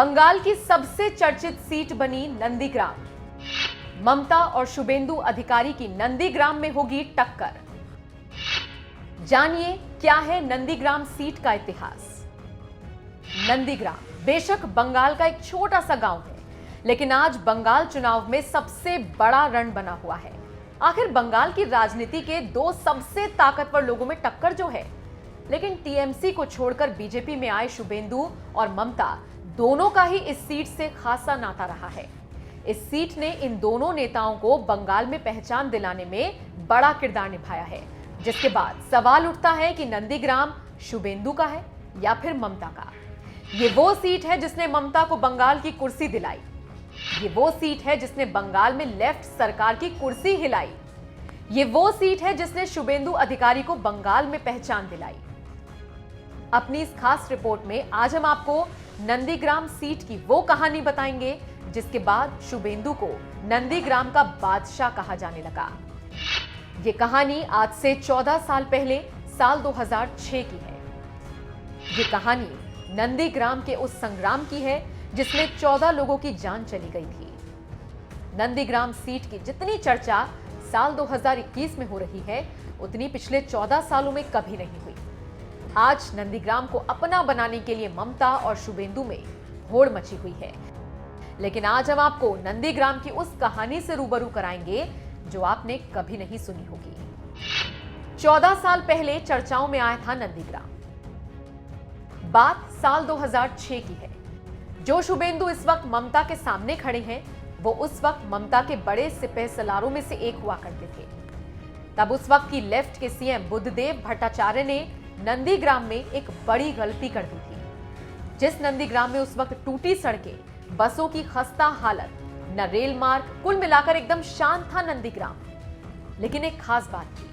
बंगाल की सबसे चर्चित सीट बनी नंदीग्राम। ममता और शुभेंदु अधिकारी की नंदीग्राम में होगी टक्कर। जानिए क्या है नंदीग्राम सीट का इतिहास। नंदीग्राम बेशक बंगाल का एक छोटा सा गांव है, लेकिन आज बंगाल चुनाव में सबसे बड़ा रण बना हुआ है। आखिर बंगाल की राजनीति के दो सबसे ताकतवर लोगों में टक्कर जो है, लेकिन टीएमसी को छोड़कर बीजेपी में आए शुभेंदु और ममता दोनों का ही इस सीट से खासा नाता रहा है। इस सीट ने इन दोनों नेताओं को बंगाल में पहचान दिलाने में बड़ा किरदार निभाया है, जिसके बाद सवाल उठता है कि नंदीग्राम शुभेंदु का है या फिर ममता का। ये वो सीट है जिसने ममता को बंगाल की कुर्सी दिलाई। ये वो सीट है जिसने बंगाल में लेफ्ट सरकार की कुर्सी हिलाई। ये वो सीट है जिसने शुभेंदु अधिकारी को बंगाल में पहचान दिलाई। अपनी इस खास रिपोर्ट में आज हम आपको नंदीग्राम सीट की वो कहानी बताएंगे जिसके बाद शुभेंदु को नंदीग्राम का बादशाह कहा जाने लगा। ये कहानी आज से 14 साल पहले साल 2006 की है। ये कहानी नंदीग्राम के उस संग्राम की है जिसमें 14 लोगों की जान चली गई थी। नंदीग्राम सीट की जितनी चर्चा साल 2021 में हो रही है, उतनी पिछले 14 सालों में कभी नहीं हुई। आज नंदीग्राम को अपना बनाने के लिए ममता और शुभेंदु में होड़ मची हुई है, लेकिन आज हम आपको नंदीग्राम की उस कहानी से रूबरू कराएंगे जो आपने कभी नहीं सुनी होगी। 14 साल पहले चर्चाओं में आया था नंदीग्राम। बात साल 2006 की है। जो शुभेंदु इस वक्त ममता के सामने खड़े हैं, वो उस वक्त ममता के बड़े सिपहसालारों में से एक हुआ करते थे। तब उस वक्त की लेफ्ट के सीएम बुद्धदेव भट्टाचार्य ने नंदीग्राम में एक बड़ी गलती कर दी थी। जिस नंदीग्राम में उस वक्त टूटी सड़कें, बसों की खस्ता हालत, न रेल मार्ग, कुल मिलाकर एकदम शांत था नंदीग्राम। लेकिन एक खास बात थी,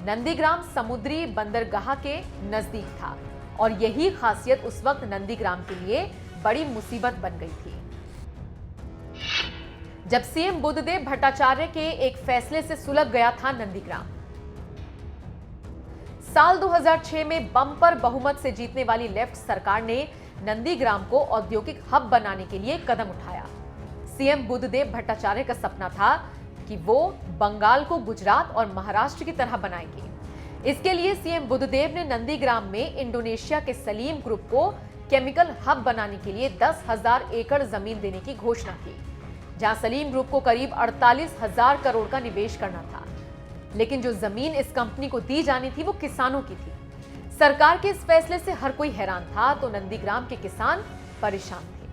नंदीग्राम समुद्री बंदरगाह के नजदीक था और यही खासियत उस वक्त नंदीग्राम के लिए बड़ी मुसीबत बन गई थी। जब सीएम बुद्धदेव भट्टाचार्य के एक फैसले से सुलग गया था नंदीग्राम। साल 2006 में बम्पर बहुमत से जीतने वाली लेफ्ट सरकार ने नंदीग्राम को औद्योगिक हब बनाने के लिए कदम उठाया। सीएम बुद्धदेव भट्टाचार्य का सपना था कि वो बंगाल को गुजरात और महाराष्ट्र की तरह बनाएंगे। इसके लिए सीएम बुद्धदेव ने नंदीग्राम में इंडोनेशिया के सलीम ग्रुप को केमिकल हब बनाने के लिए 10,000 एकड़ जमीन देने की घोषणा की, जहां सलीम ग्रुप को करीब 48,000 करोड़ का निवेश करना था। लेकिन जो जमीन इस कंपनी को दी जानी थी वो किसानों की थी। सरकार के इस फैसले से हर कोई हैरान था, तो नंदीग्राम के किसान परेशान थे।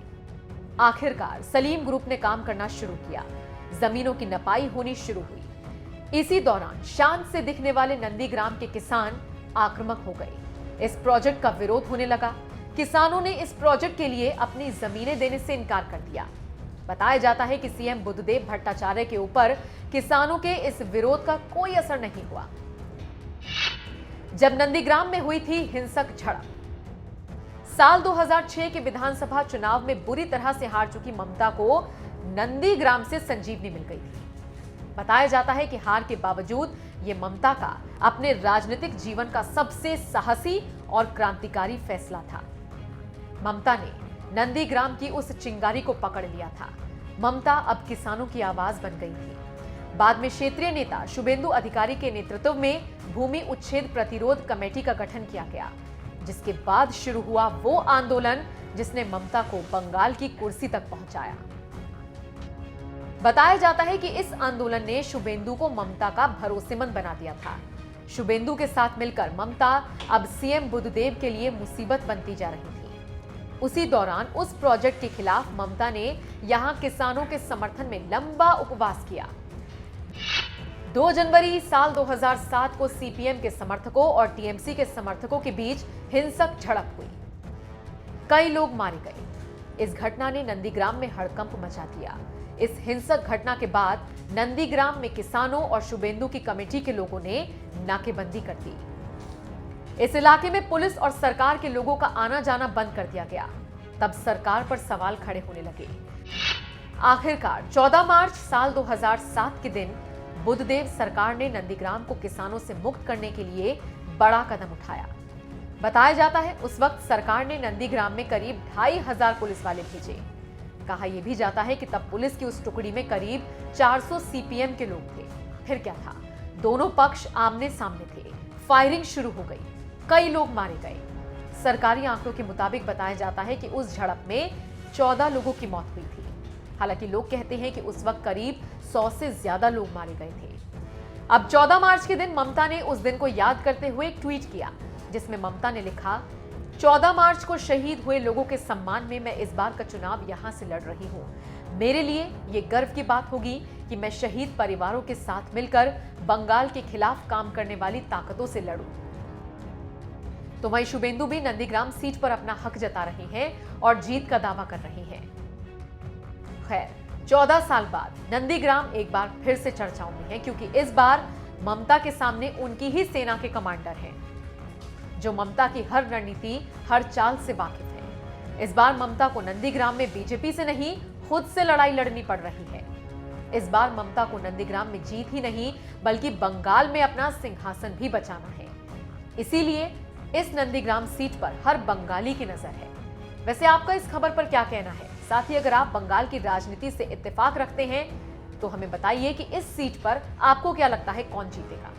आखिरकार सलीम ग्रुप ने काम करना शुरू किया। जमीनों की नपाई होनी शुरू हुई। इसी दौरान शांत से दिखने वाले नंदीग्राम के किसान आक्रामक हो गए। इस प्रोजेक्ट का विरोध होने लगा। किसानों ने इस प्रोजेक्ट के लिए अपनी जमीनें देने से इनकार कर दिया। बताया जाता है कि सीएम बुद्धदेव भट्टाचार्य के ऊपर किसानों के इस विरोध का कोई असर नहीं हुआ। जब नंदीग्राम में हुई थी हिंसक झड़प, साल 2006 के विधानसभा चुनाव में बुरी तरह से हार चुकी ममता को नंदीग्राम से संजीवनी मिल गई थी। बताया जाता है कि हार के बावजूद यह ममता का अपने राजनीतिक जीवन का सबसे साहसी और क्रांतिकारी फैसला था। ममता ने नंदीग्राम की उस चिंगारी को पकड़ लिया था। ममता अब किसानों की आवाज बन गई थी। बाद में क्षेत्रीय नेता शुभेंदु अधिकारी के नेतृत्व में भूमि उच्छेद प्रतिरोध कमेटी का गठन किया गया, जिसके बाद शुरू हुआ वो आंदोलन जिसने ममता को बंगाल की कुर्सी तक पहुंचाया। बताया जाता है कि इस आंदोलन ने शुभेंदु को ममता का भरोसेमंद बना दिया था। शुभेंदु के साथ मिलकर ममता अब सीएम बुद्धदेव के लिए मुसीबत बनती जा रही थी। उसी दौरान उस प्रोजेक्ट के खिलाफ ममता ने यहां किसानों के समर्थन में लंबा उपवास किया। 2 जनवरी साल 2007 को सीपीएम के समर्थकों और टीएमसी के समर्थकों के बीच हिंसक झड़प हुई। कई लोग मारे गए। इस घटना ने नंदीग्राम में हड़कंप मचा दिया। इस हिंसक घटना के बाद नंदीग्राम में किसानों और शुभेंदु की कमेटी के लोगों ने नाकेबंदी कर दी। इस इलाके में पुलिस और सरकार के लोगों का आना जाना बंद कर दिया गया। तब सरकार पर सवाल खड़े होने लगे। आखिरकार 14 मार्च साल 2007 के दिन बुद्धदेव सरकार ने नंदीग्राम को किसानों से मुक्त करने के लिए बड़ा कदम उठाया। बताया जाता है उस वक्त सरकार ने नंदीग्राम में करीब 2500 पुलिस वाले भेजे। कहा यह भी जाता है कि तब पुलिस की उस टुकड़ी में करीब 400 सीपीएम के लोग थे। फिर क्या था, दोनों पक्ष आमने सामने थे, फायरिंग शुरू हो गई, कई लोग मारे गए। सरकारी आंकड़ों के मुताबिक बताया जाता है कि उस झड़प में 14 लोगों की मौत हुई थी। हालांकि लोग कहते हैं कि उस वक्त करीब 100 से ज्यादा लोग मारे गए थे। अब 14 मार्च के दिन ममता ने उस दिन को याद करते हुए एक ट्वीट किया, जिसमें ममता ने लिखा, 14 मार्च को शहीद हुए लोगों के सम्मान में मैं इस बार का चुनाव यहां से लड़ रही हूं। मेरे लिए ये गर्व की बात होगी कि मैं शहीद परिवारों के साथ मिलकर बंगाल के खिलाफ काम करने वाली ताकतों से लड़ूं। तो वहीं शुभेंदु भी नंदीग्राम सीट पर अपना हक जता रही हैं और जीत का दावा कर रही हैं। खैर, 14 साल बाद नंदीग्राम एक बार फिर से चर्चाओं में है, क्योंकि इस बार ममता के सामने उनकी ही सेना के कमांडर हैं, जो ममता की हर रणनीति, हर चाल से वाकिफ है। इस बार ममता को नंदीग्राम में बीजेपी से नहीं, खुद से लड़ाई लड़नी पड़ रही है। इस बार ममता को नंदीग्राम में जीत ही नहीं, बल्कि बंगाल में अपना सिंहासन भी बचाना है। इसीलिए इस नंदीग्राम सीट पर हर बंगाली की नजर है। वैसे आपका इस खबर पर क्या कहना है? साथ ही अगर आप बंगाल की राजनीति से इत्तेफाक रखते हैं तो हमें बताइए कि इस सीट पर आपको क्या लगता है, कौन जीतेगा।